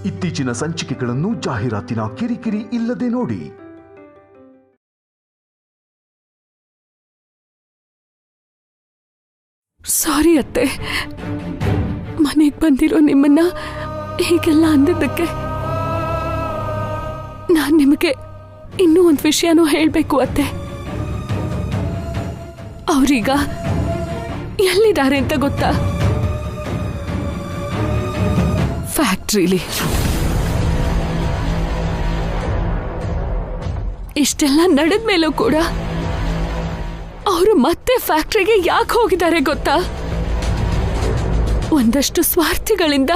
ಇತ್ತೀಚಿನ ಸಂಚಿಕೆಗಳನ್ನು ಜಾಹೀರಾತಿನ ಕಿರಿಕಿರಿ ಇಲ್ಲದೆ ನೋಡಿ. ಸಾರಿ ಅತ್ತೆ, ಮನೆಗೆ ಬಂದಿರೋ ನಿಮ್ಮನ್ನ ಹೀಗೆಲ್ಲ ಅಂದಿದ್ದಕ್ಕೆ. ನಾನು ನಿಮಗೆ ಇನ್ನೂ ಒಂದು ವಿಷಯನೂ ಹೇಳಬೇಕು ಅತ್ತೆ. ಅವ್ರೀಗ ಎಲ್ಲಿದ್ದಾರೆ ಅಂತ ಗೊತ್ತಾ? ಫ್ಯಾಕ್ಟ್ರಿಲಿ. ಇಷ್ಟೆಲ್ಲ ನಡೆದ ಮೇಲೂ ಕೂಡ ಅವರು ಮತ್ತೆ ಫ್ಯಾಕ್ಟ್ರಿಗೆ ಯಾಕೆ ಹೋಗಿದ್ದಾರೆ ಗೊತ್ತಾ? ಒಂದಷ್ಟು ಸ್ವಾರ್ಥಿಗಳಿಂದ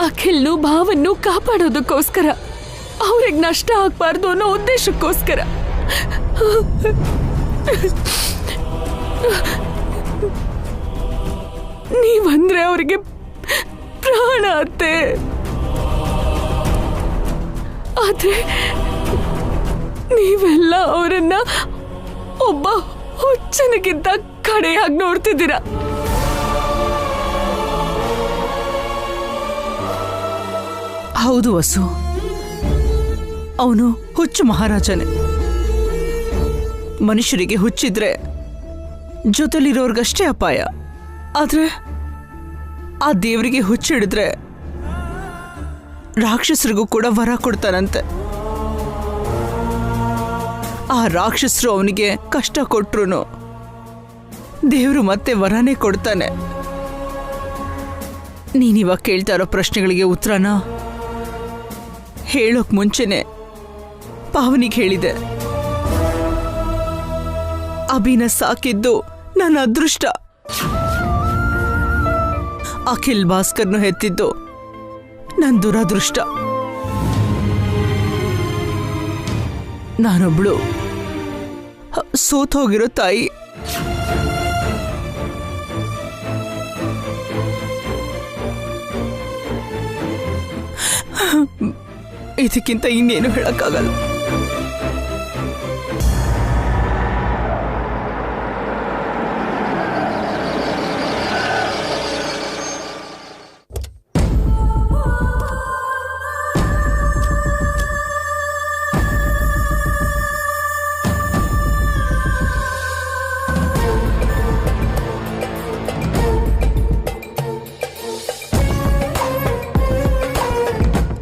ಅಖಿಲ್ನು ಭಾವನ್ನು ಕಾಪಾಡೋದಕ್ಕೋಸ್ಕರ, ಅವ್ರಿಗೆ ನಷ್ಟ ಆಗ್ಬಾರ್ದು ಅನ್ನೋ ಉದ್ದೇಶಕ್ಕೋಸ್ಕರ. ನೀವಂದ್ರೆ ಅವರಿಗೆ ಪ್ರಾಣ ಅತ್ತೆ. ಆದ್ರೆ ನೀವೆಲ್ಲ ಅವರನ್ನ ಒಬ್ಬ ಹುಚ್ಚನಿಗಿಂತ ಕಡೆಯಾಗಿ ನೋಡ್ತಿದ್ದೀರಾ. ಹೌದು ವಸು, ಅವನು ಹುಚ್ಚು ಮಹಾರಾಜನೇ. ಮನುಷ್ಯರಿಗೆ ಹುಚ್ಚಿದ್ರೆ ಜೊತೆಲಿರೋರ್ಗಷ್ಟೇ ಅಪಾಯ. ಆದ್ರೆ ಆ ದೇವರಿಗೆ ಹುಚ್ಚಿಡಿದ್ರೆ ರಾಕ್ಷಸರಿಗೂ ಕೂಡ ವರ ಕೊಡ್ತಾನಂತೆ. ಆ ರಾಕ್ಷಸರು ಅವನಿಗೆ ಕಷ್ಟ ಕೊಟ್ರು ದೇವರು ಮತ್ತೆ ವರನೇ ಕೊಡ್ತಾನೆ. ನೀನಿವಾಗ ಕೇಳ್ತಾ ಇರೋ ಪ್ರಶ್ನೆಗಳಿಗೆ ಉತ್ತರನ ಹೇಳೋಕ್ ಮುಂಚೆನೆ ಪಾವನಿಗೆ ಹೇಳಿದೆ. ಅಭಿನ ಸಾಕಿದ್ದು ನನ್ನ ಅದೃಷ್ಟ. ಅಖಿಲ್ ಭಾಸ್ಕರ್ನು ಹೆತ್ತಿದ್ದು ನನ್ನ ದುರದೃಷ್ಟ. ನಾನೊಬ್ಳು ಸೋತೋಗಿರೋ ತಾಯಿ. ಇದಕ್ಕಿಂತ ಇನ್ನೇನು ಹೇಳಕ್ಕಾಗಲ್ಲ.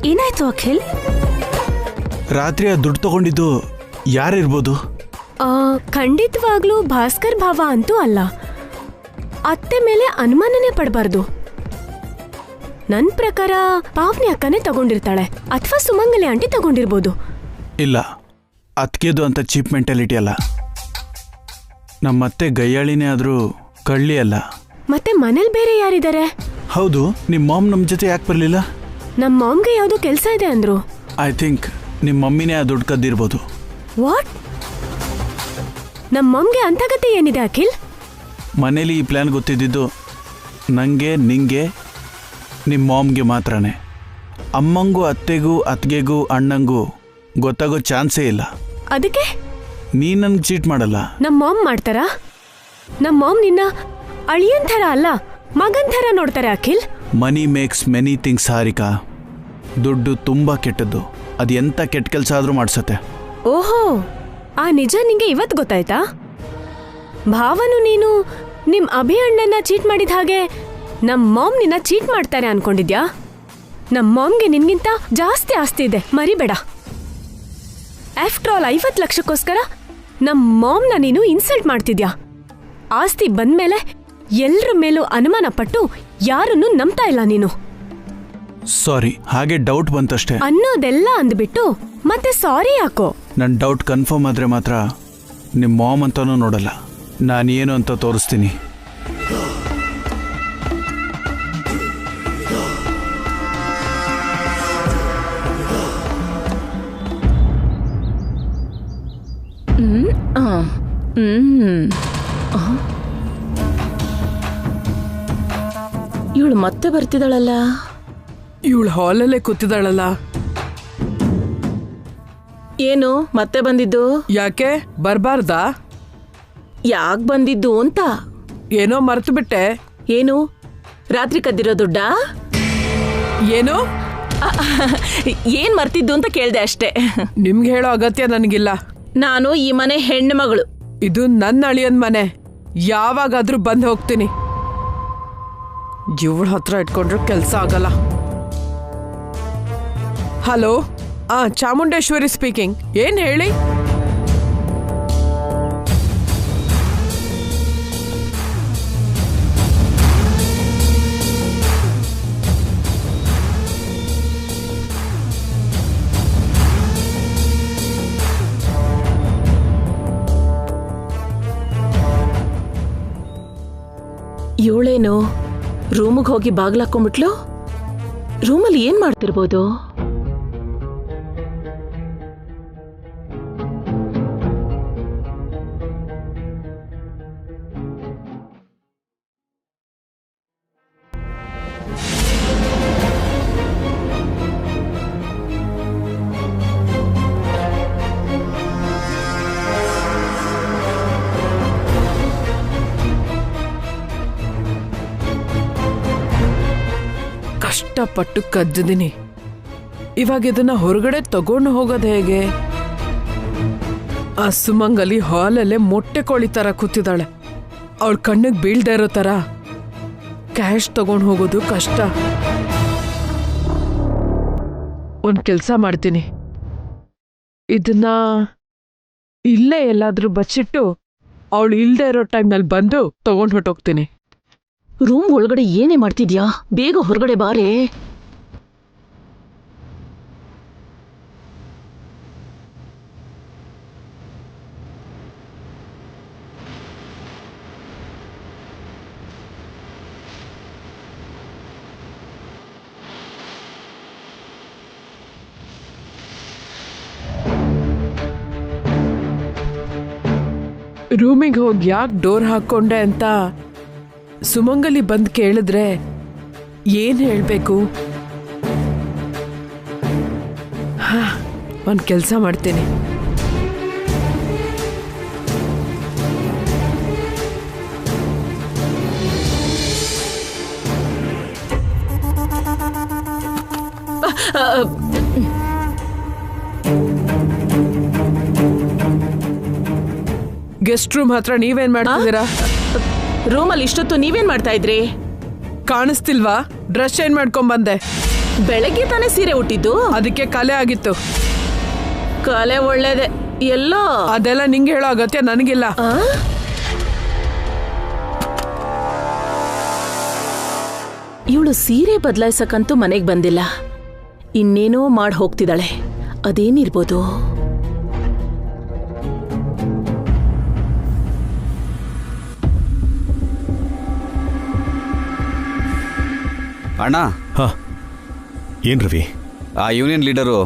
ಏನಾಯ್ತು ಅಖಿಲ್? ರಾತ್ರಿ ಆ ದುಡ್ಡು ತಗೊಂಡಿದ್ದು ಯಾರಿರ್ಬೋದು? ಖಂಡಿತವಾಗ್ಲೂ ಭಾಸ್ಕರ್ ಭಾವ ಅಂತೂ ಅಲ್ಲ. ಅತ್ತೆ ಮೇಲೆ ಅನುಮಾನನೇ ಪಡಬಾರ್ದು. ನನ್ನ ಪ್ರಕಾರ ಪಾವನಿ ಅಕ್ಕನೇ ತಗೊಂಡಿರ್ತಾಳೆ, ಅಥವಾ ಸುಮಂಗಲಿ ಆಂಟಿ ತಗೊಂಡಿರ್ಬೋದು. ಇಲ್ಲ, ಅತ್ಗೆದು ಅಂತ ಚೀಪ್ ಮೆಂಟಾಲಿಟಿ ಅಲ್ಲ. ನಮ್ಮತ್ತೆ ಗಯ್ಯಾಳಿನೇ ಆದರೂ ಕಳ್ಳಿ ಅಲ್ಲ. ಮತ್ತೆ ಮನೇಲಿ ಬೇರೆ ಯಾರಿದ್ದಾರೆ? ಹೌದು, ನಿಮ್ಮ ಮಾಮ್ ನಮ್ಮ ಜೊತೆ ಯಾಕೆ ಬರಲಿಲ್ಲ? ನಮ್ಮ ಮಾಮ್ಗೆ ಯಾವುದೋ ಕೆಲಸ ಇದೆ ಅಂದ್ರು. ಐ ಥಿಂಕ್ ನಿಮ್ಮ ಮಮ್ಮಿನೇ ಆ ದುಡ್ಡು ಕದ್ದಿರ್ಬೋದು. ವಾಟ್? ನಮ್ಮ ಮಾಮ್ಗೆ ಅಂತಗತೆ ಏನಿದೆ ಅಖಿಲ್? ಮನೇಲಿ ಈ ಪ್ಲ್ಯಾನ್ ಗೊತ್ತಿದ್ದು ನನಗೆ, ನಿಂಗೆ, ನಿಮ್ಮ ಮಾಮ್ಗೆ ಮಾತ್ರನೇ. ಅಮ್ಮಂಗೂ ಅತ್ತೆಗೂ ಅತ್ತಿಗೆಗೂ ಅಣ್ಣಂಗೂ ಗೊತ್ತಾಗೋ ಚಾನ್ಸೇ ಇಲ್ಲ. ಅದಕ್ಕೆ ನೀನು ನನಗೆ ಚೀಟ್ ಮಾಡಲ್ಲ. ನಮ್ಮ ಮಾಮ್ ಮಾಡ್ತಾರಾ? ನಮ್ಮ ಮಾಮ್ ನಿನ್ನ ಅಳಿಯನ್ ಥರ ಅಲ್ಲ, ಮಗನ್ ಥರ ನೋಡ್ತಾರೆ ಅಖಿಲ್. ಮನಿ ಮೇಕ್ಸ್ ಮೆನಿ ಥಿಂಗ್ಸ್ ಹಾರಿಕಾ. ದುಡ್ಡು ತುಂಬ ಕೆಟ್ಟದ್ದು. ಅದು ಎಂಥ ಕೆಟ್ಟ ಕೆಲಸ ಆದರೂ ಮಾಡಿಸತ್ತೆ. ಓಹೋ, ಆ ನಿಜ ನಿಂಗೆ ಇವತ್ತು ಗೊತ್ತಾಯ್ತಾ? ಭಾವನು ನೀನು ನಿಮ್ ಅಭಿ ಅಣ್ಣನ ಚೀಟ್ ಮಾಡಿದ ಹಾಗೆ ನಮ್ಮ ಮಾಮ್ ನಿನ್ನ ಚೀಟ್ ಮಾಡ್ತಾರೆ ಅನ್ಕೊಂಡಿದ್ಯಾ? ನಮ್ಮ ಮಾಮ್ಗೆ ನಿನ್ಗಿಂತ ಜಾಸ್ತಿ ಆಸ್ತಿ ಇದೆ, ಮರಿಬೇಡ. ಆಫ್ಟರ್ ಆಲ್ 50 ಲಕ್ಷಕ್ಕೋಸ್ಕರ ನಮ್ಮ ಮಾಮ್ನ ನೀನು ಇನ್ಸಲ್ಟ್ ಮಾಡ್ತಿದ್ಯಾ. ಆಸ್ತಿ ಬಂದ್ಮೇಲೆ ಎಲ್ರ ಮೇಲೂ ಅನುಮಾನ ಪಟ್ಟು ಯಾರನ್ನು ನಂಬ್ತಾ ಇಲ್ಲ ನೀನು. ಸಾರಿ, ಹಾಗೆ ಡೌಟ್ ಬಂತಷ್ಟೇ ಅನ್ನೋದೆಲ್ಲ ಅಂದ್ಬಿಟ್ಟು ಮತ್ತೆ ಸಾರಿ ಯಾಕೋ? ನನ್ನ ಡೌಟ್ ಕನ್ಫರ್ಮ್ ಆದರೆ ಮಾತ್ರ ನಿಮ್ಮ ಮಾಮ್ ಅಂತಾನೂ ನೋಡಲ್ಲ, ನಾನೇನು ಅಂತ ತೋರಿಸ್ತೀನಿ. ಇವಳು ಮತ್ತೆ ಬರ್ತಿದ್ದಾಳಲ್ಲ. ಇವಳು ಹಾಲಲ್ಲೇ ಕೂತಿದ್ದಾಳಲ್ಲ. ಏನು ಮತ್ತೆ ಬಂದಿದ್ದು? ಯಾಕೆ ಬರ್ಬಾರ್ದಾ? ಯಾಕೆ ಬಂದಿದ್ದು ಅಂತ. ಏನೋ ಮರ್ತು ಬಿಟ್ಟೆ. ಏನು ರಾತ್ರಿ ಕದ್ದಿರೋ ದುಡ್ಡಾ? ಏನು? ಏನ್ ಮರ್ತಿದ್ದು ಅಂತ ಕೇಳ್ದೆ ಅಷ್ಟೇ. ನಿಮ್ಗೆ ಹೇಳೋ ಅಗತ್ಯ ನನಗಿಲ್ಲ. ನಾನು ಈ ಮನೆ ಹೆಣ್ಣು ಮಗಳು. ಇದು ನನ್ನ ಅಳಿಯನ್ ಮನೆ. ಯಾವಾಗಾದ್ರೂ ಬಂದು ಹೋಗ್ತೀನಿ. ಇವಳ ಹತ್ರ ಇಟ್ಕೊಂಡ್ರೆ ಕೆಲಸ ಆಗಲ್ಲ. Hello, Chamundeshwari speaking. ಏನ್ ಹೇಳಿ? ಇವಳೇನು ರೂಮಿಗೆ ಹೋಗಿ ಬಾಗ್ಲಾಕೊಂಡ್ಬಿಟ್ಲು? ರೂಮಲ್ಲಿ ಏನ್ ಮಾಡ್ತಿರ್ಬೋದು? ಕಷ್ಟಪಟ್ಟು ಕದ್ದಿದ್ದೀನಿ. ಇವಾಗ ಇದನ್ನ ಹೊರಗಡೆ ತಗೊಂಡು ಹೋಗೋದು ಹೇಗೆ? ಆ ಸುಮಂಗಲಿ ಹಾಲಲ್ಲೇ ಮೊಟ್ಟೆ ಕೋಳಿ ತರ ಕೂತಿದ್ದಾಳೆ. ಅವಳ ಕಣ್ಣಿಗೆ ಬೀಳ್ದೇ ಇರೋ ತರ ಕ್ಯಾಶ್ ತಗೊಂಡು ಹೋಗೋದು ಕಷ್ಟ. ಒಂದ್ ಕೆಲ್ಸ ಮಾಡ್ತೀನಿ, ಇದನ್ನ ಇಲ್ಲೇ ಎಲ್ಲಾದ್ರೂ ಬಚ್ಚಿಟ್ಟು ಅವಳು ಇಲ್ದೇ ಇರೋ ಟೈಮ್ನಲ್ಲಿ ಬಂದು ತಗೊಂಡು ಹೊಟ್ಟೋಗ್ತೀನಿ. ರೂಮ್ ಒಳಗಡೆ ಏನೇ ಮಾಡ್ತಿದ್ಯಾ? ಬೇಗ ಹೊರಗಡೆ ಬಾರೆ. ರೂಮಿಗೆ ಹೋಗಿ ಯಾಕೆ ಡೋರ್ ಹಾಕೊಂಡೆ ಅಂತ ಸುಮಂಗಲಿ ಬಂದು ಕೇಳಿದ್ರೆ ಏನ್ ಹೇಳ್ಬೇಕು? ಒಂದ್ ಕೆಲ್ಸ ಮಾಡ್ತೀನಿ. ಗೆಸ್ಟ್ ರೂಮ್ ಹತ್ರ ನೀವೇನ್ ಮಾಡ್ತಿದ್ದೀರಾ? ರೂಮಲ್ಲಿ ಇಷ್ಟೊತ್ತು ನೀವೇನ್ ಮಾಡ್ತಾ ಇದ್ರಿ? ಕಾಣಿಸ್ತಿಲ್ವಾ? ಡ್ರೆಸ್ ಚೇಂಜ್ ಮಾಡ್ಕೊಂಡ್ ಬಂದೆ. ಬೆಳಗ್ಗೆ ತಾನೇ ಸೀರೆ ಉಟ್ಟಿದ್ದು. ಅದಕ್ಕೆ ಕಲೆ ಆಗಿತ್ತು. ಕಲೆ ಒಳ್ಳೇದೆ. ಎಲ್ಲೋ ಅದೆಲ್ಲ ನಿಂಗೆ ಹೇಳೋ ಅಗತ್ಯ ನನಗಿಲ್ಲ. ಇವಳು ಸೀರೆ ಬದಲಾಯಿಸಕ್ಕಂತೂ ಮನೆಗೆ ಬಂದಿಲ್ಲ. ಇನ್ನೇನೋ ಮಾಡಿ ಹೋಗ್ತಿದ್ದಾಳೆ. ಅದೇನಿರ್ಬೋದು? ಅಣ್ಣ, ಏನು ರವಿ? ಆ ಯೂನಿಯನ್ ಲೀಡರು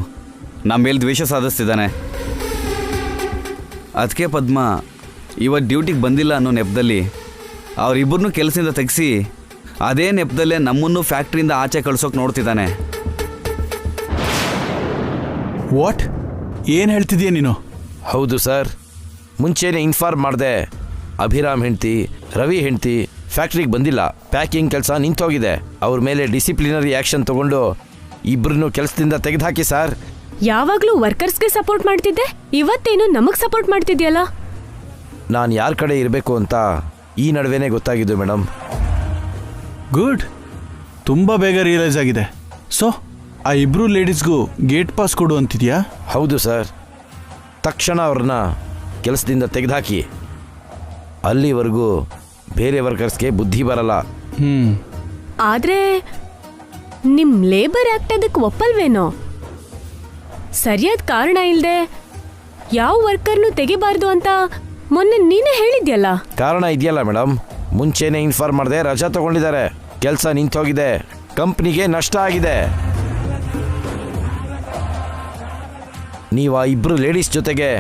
ನಮ್ಮ ಮೇಲೆ ದ್ವೇಷ ಸಾಧಿಸ್ತಿದ್ದಾನೆ. ಅದಕ್ಕೆ ಪದ್ಮ ಇವತ್ತು ಡ್ಯೂಟಿಗೆ ಬಂದಿಲ್ಲ ಅನ್ನೋ ನೆಪದಲ್ಲಿ ಅವರಿಬ್ಬರನ್ನೂ ಕೆಲಸದಿಂದ ತೆಗೆಸಿ ಅದೇ ನೆಪದಲ್ಲೇ ನಮ್ಮನ್ನು ಫ್ಯಾಕ್ಟ್ರಿಯಿಂದ ಆಚೆ ಕಳ್ಸೋಕೆ ನೋಡ್ತಿದ್ದಾನೆ. ವಾಟ್? ಏನು ಹೇಳ್ತಿದ್ದೀಯ ನೀನು? ಹೌದು ಸರ್, ಮುಂಚೆನೇ ಇನ್ಫಾರ್ಮ್ ಮಾಡಿದೆ. ಅಭಿರಾಮ್ ಹೆಂಡ್ತಿ, ರವಿ ಹೆಂಡ್ತಿ ಫ್ಯಾಕ್ಟ್ರಿಗೆ ಬಂದಿಲ್ಲ. ಪ್ಯಾಕಿಂಗ್ ಕೆಲಸ ನಿಂತೋಗಿದೆ. ಅವ್ರ ಮೇಲೆ ಡಿಸಿಪ್ಲಿನರಿ ಆ್ಯಕ್ಷನ್ ತಗೊಂಡು ಇಬ್ಬರನ್ನು ಕೆಲಸದಿಂದ ತೆಗೆದುಹಾಕಿ ಸರ್. ಯಾವಾಗ್ಲೂ ವರ್ಕರ್ಸ್ಗೆ ಸಪೋರ್ಟ್ ಮಾಡ್ತಿದ್ದೆ, ಇವತ್ತೇನು ನಮಗ್ ಸಪೋರ್ಟ್ ಮಾಡ್ತಿದ್ಯಲ್ಲ? ನಾನು ಯಾರ ಕಡೆ ಇರಬೇಕು ಅಂತ ಈ ನಡುವೆನೇ ಗೊತ್ತಾಗಿದ್ದು ಮೇಡಮ್. ಗುಡ್, ತುಂಬ ಬೇಗ ರಿಯಲೈಸ್ ಆಗಿದೆ. ಸೊ ಆ ಇಬ್ಬರು ಲೇಡೀಸ್ಗೂ ಗೇಟ್ ಪಾಸ್ ಕೊಡು ಅಂತಿದ್ಯಾ? ಹೌದು ಸರ್, ತಕ್ಷಣ ಅವ್ರನ್ನ ಕೆಲಸದಿಂದ ತೆಗೆದುಹಾಕಿ. ಅಲ್ಲಿವರೆಗೂ ಬೇರೆ ವರ್ಕರ್ಸ್ಗೆ ಬುದ್ಧಿ ಬರಲ್ಲ. ಆದ್ರೆ ನಿಮ್ ಲೇಬರ್ ಆಕ್ಟ್ ಅದಕ್ಕೆ ಒಪ್ಪಲ್ವೇನೋ? ಸರಿಯಾದ ಕಾರಣ ಇಲ್ದೆ ಯಾವ ವರ್ಕರ್ನು ತೆಗಿಬಾರ್ದು ಅಂತ ಮೊನ್ನೆ ನೀನೇ ಹೇಳಿದ್ಯಲ್ಲ. ಕಾರಣ ಇದೆಯಲ್ಲ ಮೇಡಮ್, ಮುಂಚೆನೇ ಇನ್ಫಾರ್ಮ್ ಮಾಡದೆ ರಜಾ ತಗೊಂಡಿದ್ದಾರೆ. ಕೆಲಸ ನಿಂತೋಗಿದೆ, ಕಂಪ್ನಿಗೆ ನಷ್ಟ ಆಗಿದೆ. ನೀವು ಆ ಇಬ್ಬರು ಲೇಡೀಸ್ ಜೊತೆಗೆ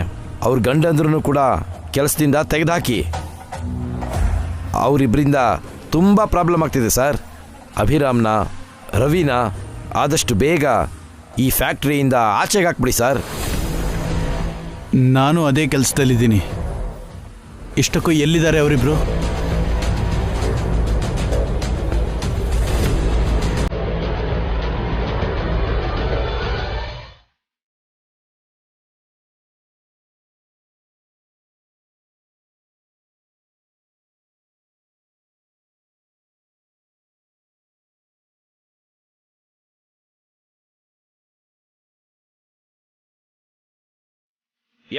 ಅವ್ರ ಗಂಡಂದ್ರೂ ಕೂಡ ಕೆಲಸದಿಂದ ತೆಗೆದುಹಾಕಿ. ಅವರಿಬ್ಬರಿಂದ ತುಂಬ ಪ್ರಾಬ್ಲಮ್ ಆಗ್ತಿದೆ ಸರ್. ಅಭಿರಾಮ್ನ, ರವಿನ ಆದಷ್ಟು ಬೇಗ ಈ ಫ್ಯಾಕ್ಟ್ರಿಯಿಂದ ಆಚೆಗೆ ಹಾಕ್ಬಿಡಿ ಸರ್. ನಾನು ಅದೇ ಕೆಲಸದಲ್ಲಿದ್ದೀನಿ. ಇಷ್ಟಕ್ಕೂ ಎಲ್ಲಿದ್ದಾರೆ ಅವರಿಬ್ರು?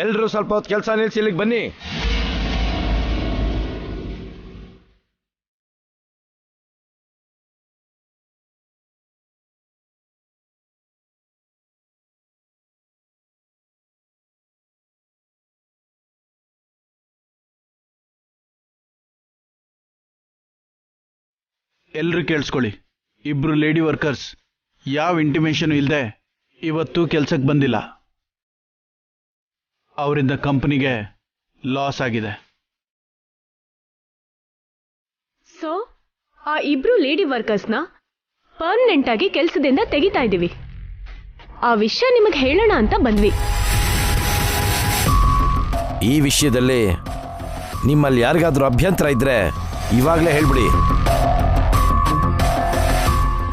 ಎಲ್ರೂ ಸ್ವಲ್ಪ ಹೊತ್ತು ಕೆಲಸ ನಿಲ್ಸಿ ಇಲ್ಲಿಗೆ ಬನ್ನಿ. ಎಲ್ರು ಕೇಳಿಸ್ಕೊಳ್ಳಿ, ಇಬ್ರು ಲೇಡಿ ವರ್ಕರ್ಸ್ ಯಾವ ಇಂಟಿಮೇಷನ್ ಇಲ್ಲದೆ ಇವತ್ತು ಕೆಲ್ಸಕ್ಕೆ ಬಂದಿಲ್ಲ. ಅವರಿಂದ ಕಂಪನಿಗೆ ಲಾಸ್ ಆಗಿದೆ. ಸೊ ಆ ಇಬ್ರು ಲೇಡಿ ವರ್ಕರ್ಸ್ನ ಪರ್ಮನೆಂಟ್ ಆಗಿ ಕೆಲಸದಿಂದ ತೆಗಿತಾ ಇದ್ದೀವಿ. ಆ ವಿಷಯ ನಿಮಗೆ ಹೇಳೋಣ ಅಂತ ಬಂದ್ವಿ. ಈ ವಿಷಯದಲ್ಲಿ ನಿಮ್ಮಲ್ಲಿ ಯಾರಿಗಾದ್ರೂ ಅಭ್ಯಂತರ ಇದ್ರೆ ಇವಾಗಲೇ ಹೇಳ್ಬಿಡಿ.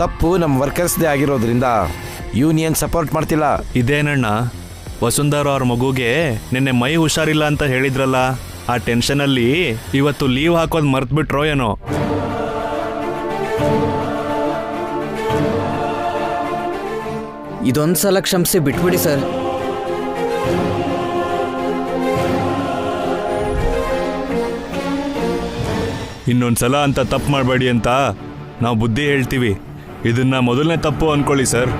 ತಪ್ಪು ನಮ್ಮ ವರ್ಕರ್ಸ್ದೇ ಆಗಿರೋದ್ರಿಂದ ಯೂನಿಯನ್ ಸಪೋರ್ಟ್ ಮಾಡ್ತಿಲ್ಲ. ಇದೇನಣ್ಣ, ವಸುಂಧರ ಅವ್ರ ಮಗುಗೆ ನಿನ್ನೆ ಮೈ ಹುಷಾರಿಲ್ಲ ಅಂತ ಹೇಳಿದ್ರಲ್ಲ, ಆ ಟೆನ್ಷನಲ್ಲಿ ಇವತ್ತು ಲೀವ್ ಹಾಕೋದು ಮರ್ತ್ಬಿಟ್ರೋ ಏನೋ. ಇದೊಂದ್ಸಲ ಕ್ಷಮಿಸಿ ಬಿಟ್ಬಿಡಿ ಸರ್. ಇನ್ನೊಂದ್ಸಲ ಅಂತ ತಪ್ಪು ಮಾಡಬೇಡಿ ಅಂತ ನಾವು ಬುದ್ಧಿ ಹೇಳ್ತೀವಿ. ಇದನ್ನ ಮೊದಲನೇ ತಪ್ಪು ಅನ್ಕೊಳ್ಳಿ ಸರ್.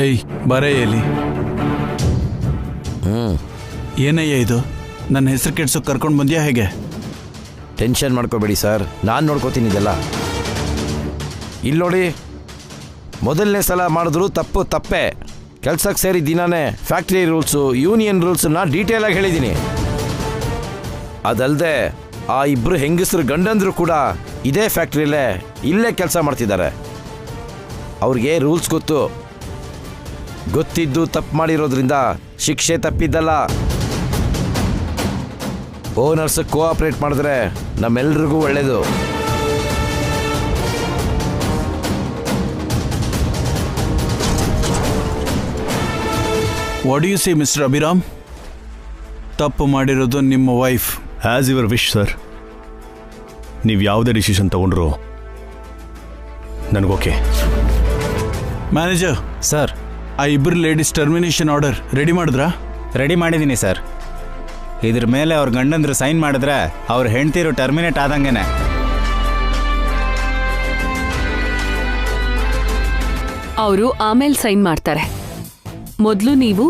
ಏಯ್ ಬರೇ ಎಲ್ಲಿ ಏನಯ್ಯ ಇದು? ನನ್ನ ಹೆಸರು ಕೆಡ್ಸೋಕೆ ಕರ್ಕೊಂಡು ಬಂದ್ಯಾ ಹೇಗೆ? ಟೆನ್ಷನ್ ಮಾಡ್ಕೋಬೇಡಿ ಸರ್, ನಾನು ನೋಡ್ಕೋತೀನಿ ಇದೆಲ್ಲ. ಇಲ್ಲಿ ನೋಡಿ, ಮೊದಲನೇ ಸಲ ಮಾಡಿದ್ರು ತಪ್ಪು ತಪ್ಪೇ. ಕೆಲ್ಸಕ್ಕೆ ಸೇರಿ ದಿನಾನೇ ಫ್ಯಾಕ್ಟ್ರಿ ರೂಲ್ಸು, ಯೂನಿಯನ್ ರೂಲ್ಸನ್ನ ಡೀಟೇಲಾಗಿ ಹೇಳಿದ್ದೀನಿ. ಅದಲ್ಲದೆ ಆ ಇಬ್ಬರು ಹೆಂಗಸರು ಗಂಡಂದ್ರು ಕೂಡ ಇದೇ ಫ್ಯಾಕ್ಟ್ರಿಯಲ್ಲೇ ಇಲ್ಲೇ ಕೆಲಸ ಮಾಡ್ತಿದ್ದಾರೆ. ಅವ್ರಿಗೆ ರೂಲ್ಸ್ ಗೊತ್ತಿದ್ದು ತಪ್ಪು ಮಾಡಿರೋದ್ರಿಂದ ಶಿಕ್ಷೆ ತಪ್ಪಿದ್ದಲ್ಲ. ಓನರ್ಸ್ ಕೋಆಪರೇಟ್ ಮಾಡಿದ್ರೆ ನಮ್ಮೆಲ್ರಿಗೂ ಒಳ್ಳೇದು. What you say mister Abhiram? ತಪ್ಪು ಮಾಡಿರೋದು ನಿಮ್ಮ wife. As your wish sir. ನೀವು ಯಾವುದೇ ಡಿಸಿಷನ್ ತಗೊಂಡ್ರು ನನಗೋಕೆ. ಮ್ಯಾನೇಜರ್ ಸರ್, ಆ ಇಬ್ಬರು ಲೇಡೀಸ್ ಟರ್ಮಿನೇಷನ್ ಆರ್ಡರ್ ರೆಡಿ ಮಾಡಿದ್ರಾ? ರೆಡಿ ಮಾಡಿದ್ದೀನಿ ಸರ್. ಇದ್ರ ಮೇಲೆ ಅವ್ರ ಗಂಡಂದ್ರು ಸೈನ್ ಮಾಡಿದ್ರೆ ಅವ್ರ ಹೆಂಡ್ತಿರು ಟರ್ಮಿನೇಟ್ ಆದಂಗೆನೆ. ಅವರು ಆಮೇಲೆ ಸೈನ್ ಮಾಡ್ತಾರೆ. ಮೊದಲು ನೀವು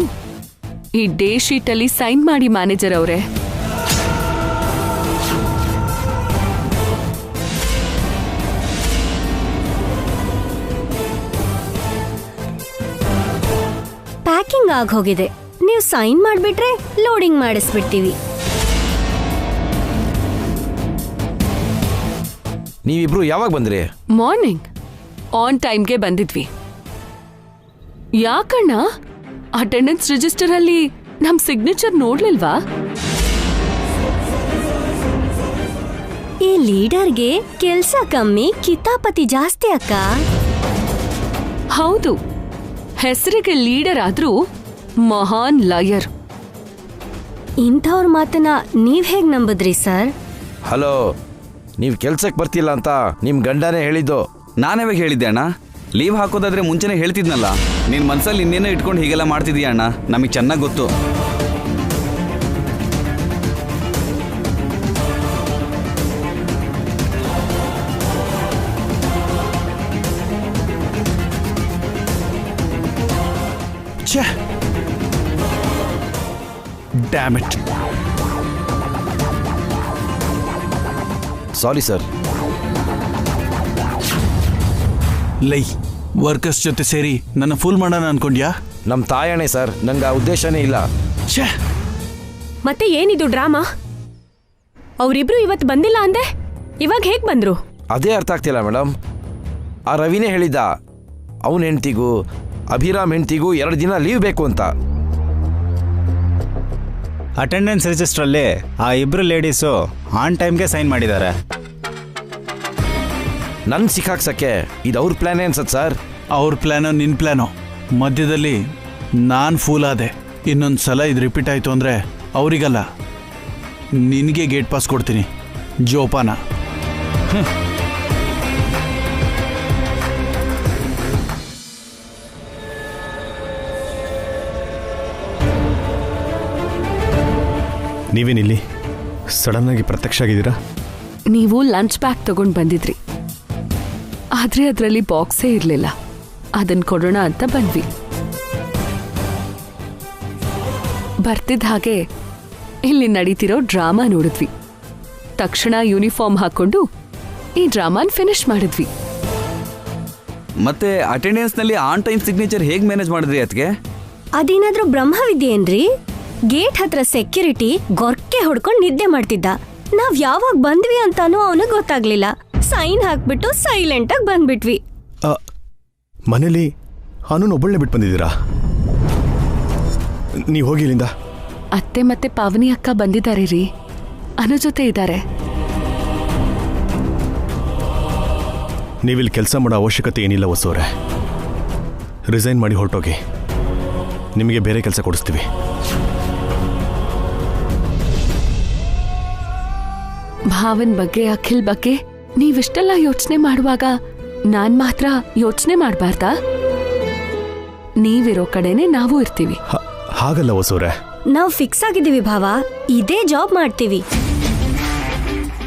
ಈ ಡೇ ಶೀಟಲ್ಲಿ ಸೈನ್ ಮಾಡಿ ಮ್ಯಾನೇಜರ್ ಅವರೇ. ಪ್ಯಾಕಿಂಗ್ ಆಗೋಗಿದೆ, ನೀವು ಸೈನ್ ಮಾಡಿಬಿಟ್ರೆ ಲೋಡಿಂಗ್ ಮಾಡಿಸ್ಬಿಡ್ತೀವಿ. ನೀವಿಬ್ರು ಯಾವಾಗ ಬಂದ್ರಿ? ಮಾರ್ನಿಂಗ್ ಆನ್ ಟೈಮ್ಗೆ ಬಂದಿದ್ವಿ. ಯಾಕಣ್ಣ ಅಟೆಂಡೆನ್ಸ್ ರಿಜಿಸ್ಟರ್ ಅಲ್ಲಿ ನಮ್ ಸಿಗ್ನೇಚರ್ ನೋಡ್ಲಿಲ್ವಾ? ಈ ಲೀಡರ್ಗೆ ಕೆಲ್ಸ ಕಮ್ಮಿ, ಕಿತಾಪತಿ ಜಾಸ್ತಿ ಅಕ್ಕ. ಹೌದು, ಹೆಸರಿಗೆ ಲೀಡರ್ ಆದ್ರೂ ಮಹಾನ್ ಲಯರ್. ಇಂಥವ್ರ ಮಾತನ್ನ ನೀವ್ ಹೇಗ್ ನಂಬುದ್ರಿ ಸರ್? ಹಲೋ, ನೀವು ಕೆಲ್ಸಕ್ಕೆ ಬರ್ತಿಲ್ಲ ಅಂತ ನಿಮ್ಮ ಗಂಡನೇ ಹೇಳಿದ್ದು. ನಾನ್ಯಾವಾಗ ಹೇಳಿದ್ದೆ ಅಣ್ಣ? ಲೀವ್ ಹಾಕೋದಾದ್ರೆ ಮುಂಚೆನೇ ಹೇಳ್ತಿದ್ನಲ್ಲ. ನಿನ್ನ ಮನಸ್ಸಲ್ಲಿ ಇನ್ನೇನೋ ಇಟ್ಕೊಂಡು ಹೀಗೆಲ್ಲ ಮಾಡ್ತಿದೀಯ ಅಣ್ಣ, ನಮಗೆ ಚೆನ್ನಾಗಿ ಗೊತ್ತು. ಛೇ, ಡ್ಯಾಮ್ ಇಟ್. Sorry sir. ಲೈ, ವರ್ಕರ್ಸ್ ಜೊತೆ ಸೇರಿ ನನ್ನ ಫುಲ್ ಮಾಡೋಣ ಅನ್ಕೊಂಡ್ಯಾ? ನಮ್ಮ ತಾಯಣೆ ಸರ್, ನಂಗೆ ಆ ಉದ್ದೇಶನೇ ಇಲ್ಲ. ಛೇ, ಮತ್ತೆ ಏನಿದು ಡ್ರಾಮಾ? ಅವರಿಬ್ರು ಇವತ್ತು ಬಂದಿಲ್ಲ ಅಂದೆ, ಇವಾಗ ಹೇಗ್ ಬಂದ್ರು? ಅದೇ ಅರ್ಥ ಆಗ್ತಿಲ್ಲ ಮೇಡಮ್. ಆ ರವಿನೇ ಹೇಳಿದ್ದ ಅವನ ಹೆಂಡ್ತಿಗೂ ಅಭಿರಾಮ್ ಹೆಂಡ್ತಿಗೂ 2 ದಿನ ಲೀವ್ ಬೇಕು ಅಂತ. ಅಟೆಂಡೆನ್ಸ್ ರಿಜಿಸ್ಟ್ರಲ್ಲಿ ಆ ಇಬ್ರು ಲೇಡೀಸು ಆನ್ ಟೈಮ್ಗೆ ಸೈನ್ ಮಾಡಿದ್ದಾರೆ. ನನ್ನ ಸಿಕ್ಕಾಕ್ಸಕ್ಕೆ ಇದು ಅವ್ರ ಪ್ಲಾನೇ ಅನ್ಸತ್ ಸರ್. ಅವ್ರ ಪ್ಲ್ಯಾನೋ ನಿನ್ನ ಪ್ಲ್ಯಾನೋ, ಮಧ್ಯದಲ್ಲಿ ನಾನು ಫೂಲ್ ಆದೆ. ಇನ್ನೊಂದು ಸಲ ಇದು ರಿಪೀಟ್ ಆಯಿತು ಅಂದರೆ ಅವರಿಗಲ್ಲ, ನಿನಗೆ ಗೇಟ್ ಪಾಸ್ ಕೊಡ್ತೀನಿ, ಜೋಪಾನ. ನೀವೇನಿಲ್ಲಿ ಸಡನ್ನಾಗಿ ಪ್ರತ್ಯಕ್ಷ ಆಗಿದ್ದೀರಾ? ನೀವು ಲಂಚ್ ಬ್ಯಾಗ್ ತಗೊಂಡು ಬಂದಿದ್ರಿ, ಆದ್ರೆ ಅದರಲ್ಲಿ ಬಾಕ್ಸೇ ಇರಲಿಲ್ಲ. ಅದನ್ನ ಕೊಡೋಣ ಅಂತ ಬಂದ್ವಿ. ಬರ್ತಿದ್ದ ಹಾಗೆ ಇಲ್ಲಿ ನಡೀತಿರೋ ಡ್ರಾಮಾ ನೋಡಿದ್ವಿ. ತಕ್ಷಣ ಯೂನಿಫಾರ್ಮ್ ಹಾಕೊಂಡು ಈ ಡ್ರಾಮಾನ್ ಫಿನಿಶ್ ಮಾಡಿದ್ವಿ. ಮತ್ತೆ ಅಟೆಂಡೆನ್ಸ್ನಲ್ಲಿ ಆನ್ ಟೈಮ್ ಸಿಗ್ನೇಚರ್ ಹೇಗೆ ಮ್ಯಾನೇಜ್ ಮಾಡಿದ್ರಿ ಅದಕ್ಕೆ? ಅದೇನಾದ್ರೂ ಬ್ರಹ್ಮವಿದ್ಯೆ ಏನ್ರಿ? ಗೇಟ್ ಹತ್ರ ಸೆಕ್ಯೂರಿಟಿ ಗೊರ್ಕೆ ಹೊಡ್ಕೊಂಡು ನಿದ್ದೆ ಮಾಡ್ತಿದ್ದ. ನಾವ್ ಯಾವಾಗ ಬಂದ್ವಿ ಅಂತಾನೂ ಅವನಿಗೆ ಗೊತ್ತಾಗ್ಲಿಲ್ಲ. ಸೈನ್ ಹಾಕ್ಬಿಟ್ಟು ಸೈಲೆಂಟ್ ಆಗಿ ಬಂದ್ಬಿಟ್ವಿ. ಮನೇಲಿ ಅವನನ್ನು ಒಬ್ಬಳನ್ನೇ ಬಿಟ್ಟು ಬಂದಿದ್ದೀರಾ? ನೀವು ಹೋಗಿ ಇಲ್ಲಿಂದ. ಅತ್ತೆ ಮತ್ತೆ ಪಾವನಿ ಅಕ್ಕ ಬಂದಿದ್ದಾರೆ ರೀ, ಅನು ಜೊತೆ ಇದ್ದಾರೆ. ನೀವಿಲ್ಲಿ ಕೆಲಸ ಮಾಡೋ ಅವಶ್ಯಕತೆ ಏನಿಲ್ಲ ವಸುವರೇ. ರಿಸೈನ್ ಮಾಡಿ ಹೊರಟೋಗಿ, ನಿಮಗೆ ಬೇರೆ ಕೆಲಸ ಕೊಡಿಸ್ತೀವಿ. ಭಾವನ್ ಬಗ್ಗೆ, ಅಖಿಲ್ ಬಗ್ಗೆ ನೀವಿಷ್ಟೆಲ್ಲ ಯೋಚನೆ ಮಾಡುವಾಗ ನಾನ್ ಮಾತ್ರ ಯೋಚನೆ ಮಾಡಬಾರ್ದಾ? ನೀವಿರೋ ಕಡೆನೆ ನಾವು ಇರ್ತೀವಿ. ಹಾಗಲ್ಲ ವಸುವರೇ, ನಾವ್ ಫಿಕ್ಸ್ ಆಗಿದ್ದೀವಿ ಭಾವ, ಇದೇ ಜಾಬ್ ಮಾಡ್ತೀವಿ.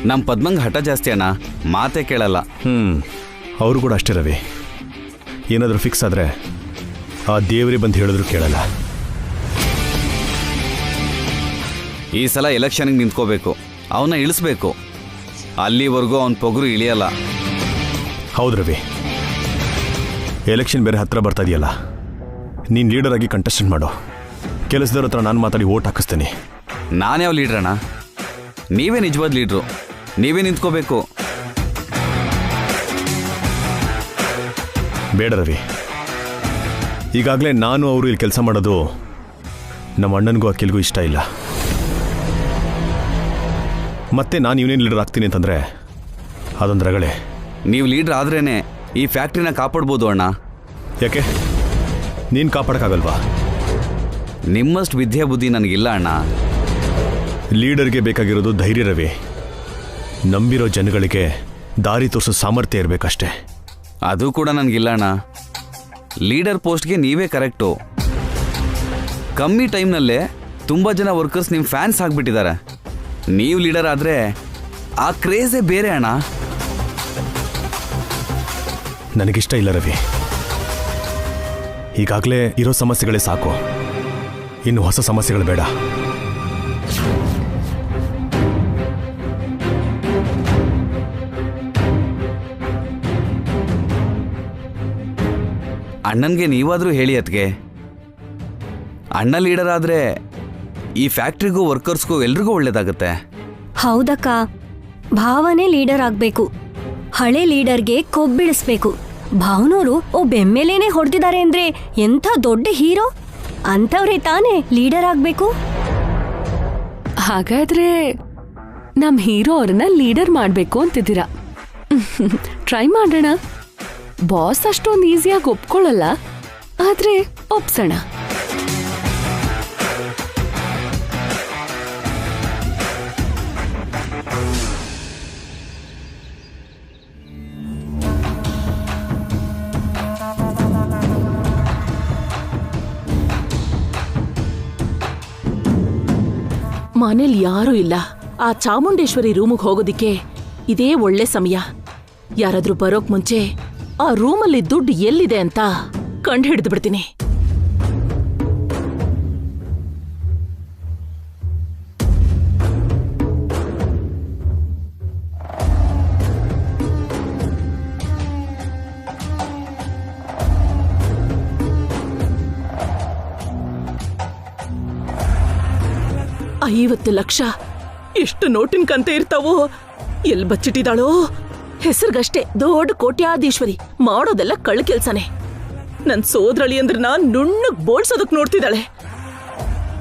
ನಮ್ಮ ಪದ್ಮಂಗ್ ಹಠ ಜಾಸ್ತಿ ಅಣ್ಣ, ಮಾತೇ ಕೇಳಲ್ಲ. ಅವರು ಕೂಡ ಅಷ್ಟೇ ರವಿ. ಏನಾದರೂ ಫಿಕ್ಸ್ ಆದರೆ ಆ ದೇವರೇ ಬಂದು ಹೇಳಿದ್ರು ಕೇಳಲ್ಲ. ಈ ಸಲ ಎಲೆಕ್ಷನ್ಗೆ ನಿಂತ್ಕೋಬೇಕು, ಅವನ್ನ ಇಳಿಸ್ಬೇಕು. ಅಲ್ಲಿವರೆಗೂ ಅವನ ಪೊಗರು ಇಳಿಯಲ್ಲ. ಹೌದು ರವಿ, ಎಲೆಕ್ಷನ್ ಬೇರೆ ಹತ್ರ ಬರ್ತಾ ಇದೆಯಲ್ಲ. ನೀನು ಲೀಡರ್ ಆಗಿ ಕಂಟೆಸ್ಟೆಂಟ್ ಮಾಡು. ಕೆಲಸದವ್ರ ಹತ್ರ ನಾನು ಮಾತಾಡಿ ಓಟ್ ಹಾಕಿಸ್ತೀನಿ. ನಾನ್ಯಾವ ಲೀಡ್ರಣ್ಣ? ನೀವೇ ನಿಜವಾದ ಲೀಡ್ರು, ನೀವೇ ನಿಂತ್ಕೋಬೇಕು. ಬೇಡ ರವಿ, ಈಗಾಗಲೇ ನಾನು ಅವರು ಇಲ್ಲಿ ಕೆಲಸ ಮಾಡೋದು ನಮ್ಮ ಅಣ್ಣನಿಗೂ ಅಕ್ಕಿಲ್ಗೂ ಇಷ್ಟ ಇಲ್ಲ. ಮತ್ತೆ ನಾನು ಇವನೇನು ಲೀಡರ್ ಆಗ್ತೀನಿ ಅಂತಂದರೆ ಅದೊಂದು ರಗಳೆ. ನೀವು ಲೀಡ್ರ್ ಆದ್ರೇನೆ ಈ ಫ್ಯಾಕ್ಟ್ರಿನ ಕಾಪಾಡ್ಬೋದು ಅಣ್ಣ. ಯಾಕೆ ನೀನು ಕಾಪಾಡೋಕ್ಕಾಗಲ್ವಾ? ನಿಮ್ಮಷ್ಟು ವಿದ್ಯೆ ಬುದ್ಧಿ ನನಗಿಲ್ಲ ಅಣ್ಣ. ಲೀಡರ್ಗೆ ಬೇಕಾಗಿರೋದು ಧೈರ್ಯ ರವಿ. ನಂಬಿರೋ ಜನಗಳಿಗೆ ದಾರಿ ತೋರಿಸೋ ಸಾಮರ್ಥ್ಯ ಇರಬೇಕಷ್ಟೇ. ಅದು ಕೂಡ ನನಗಿಲ್ಲ ಅಣ್ಣ. ಲೀಡರ್ ಪೋಸ್ಟ್ಗೆ ನೀವೇ ಕರೆಕ್ಟು. ಕಮ್ಮಿ ಟೈಮ್ನಲ್ಲೇ ತುಂಬ ಜನ ವರ್ಕರ್ಸ್ ನಿಮ್ಮ ಫ್ಯಾನ್ಸ್ ಆಗಿಬಿಟ್ಟಿದ್ದಾರೆ. ನೀವು ಲೀಡರ್ ಆದರೆ ಆ ಕ್ರೇಜೇ ಬೇರೆ ಅಣ್ಣ. ನನಗಿಷ್ಟ ಇಲ್ಲ ರವಿ. ಈಗಾಗಲೇ ಇರೋ ಸಮಸ್ಯೆಗಳೇ ಸಾಕು, ಇನ್ನು ಹೊಸ ಸಮಸ್ಯೆಗಳು ಬೇಡ. ಅಣ್ಣನಿಗೆ ನೀವಾದರೂ ಹೇಳಿ ಅದಕ್ಕೆ. ಅಣ್ಣ ಲೀಡರ್ ಆದರೆ ಈ ಫ್ಯಾಕ್ಟ್ರಿಗೂ ವರ್ಕರ್ಸ್ಗೂ ಎಲ್ರಿಗೂ ಒಳ್ಳೇದಾಗುತ್ತೆ. ಹೌದಕ್ಕ, ಭಾವನೆ ಲೀಡರ್ ಆಗ್ಬೇಕು. ಹಳೆ ಲೀಡರ್ಗೆ ಕೊಬ್ಬಿಳಿಸ್ಬೇಕು. ಭಾವನವರು ಬೆಮ್ಮೆಲೇನೆ ಹೊಡೆದಿದ್ದಾರೆ ಅಂದ್ರೆ ಎಂಥ ದೊಡ್ಡ ಹೀರೋ ಅಂತವ್ರೆ ತಾನೇ ಲೀಡರ್ ಆಗ್ಬೇಕು. ಹಾಗಾದ್ರೆ ನಮ್ ಹೀರೋ ಅವ್ರನ್ನ ಲೀಡರ್ ಮಾಡ್ಬೇಕು ಅಂತಿದ್ದೀರಾ? ಟ್ರೈ ಮಾಡೋಣ. ಬಾಸ್ ಅಷ್ಟೊಂದು ಈಸಿಯಾಗಿ ಒಪ್ಕೊಳ್ಳಲ್ಲ, ಆದ್ರೆ ಒಪ್ಸೋಣ. ಮನೇಲಿ ಯಾರೂ ಇಲ್ಲ. ಆ ಚಾಮುಂಡೇಶ್ವರಿ ರೂಮಿಗೆ ಹೋಗೋದಿಕ್ಕೆ ಇದೇ ಒಳ್ಳೆ ಸಮಯ. ಯಾರಾದ್ರೂ ಬರೋಕ್ ಮುಂಚೆ ಆ ರೂಮಲ್ಲಿ ದುಡ್ಡು ಎಲ್ಲಿದೆ ಅಂತ ಕಂಡು ಹಿಡಿದು ಬಿಡ್ತೀನಿ. $50 ಲಕ್ಷ ಎಷ್ಟು ನೋಟಿನ ಕಂತೆ ಇರ್ತಾವೋ, ಎಲ್ಲಿ ಬಚ್ಚಿಟ್ಟಿದಾಳೋ. ಹೆಸರಿಗಷ್ಟೇ ದೊಡ್ಡ ಕೋಟ್ಯಾಧೀಶ್ವರಿ, ಮಾಡೋದೆಲ್ಲ ಕಳ್ಳ ಕೆಲ್ಸನೇ. ನನ್ ಸೋದ್ರಳಿ ಅಂದ್ರೆ ನಾನ್ ನುಣ್ಣಗ್ ಬೋಳ್ಸೋದಕ್ ನೋಡ್ತಿದ್ದಾಳೆ.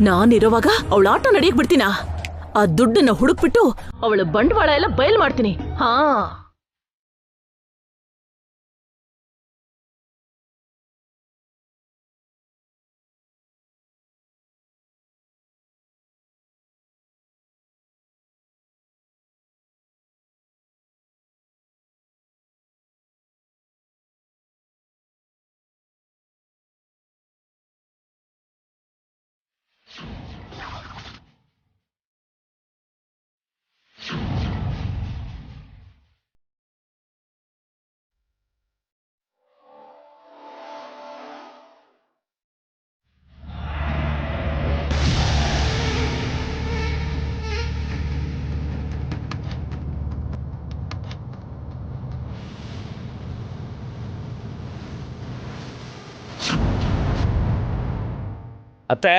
ನಾನಿರೋವಾಗ ಅವಳ ಆಟ ನಡೆಯಕ್ ಬಿಡ್ತೀನಾ? ಆ ದುಡ್ಡನ್ನ ಹುಡುಕ್ಬಿಟ್ಟು ಅವಳ ಬಂಡವಾಳ ಎಲ್ಲ ಬಯಲ್ ಮಾಡ್ತೀನಿ. ಹಾ. ಅತ್ತೆ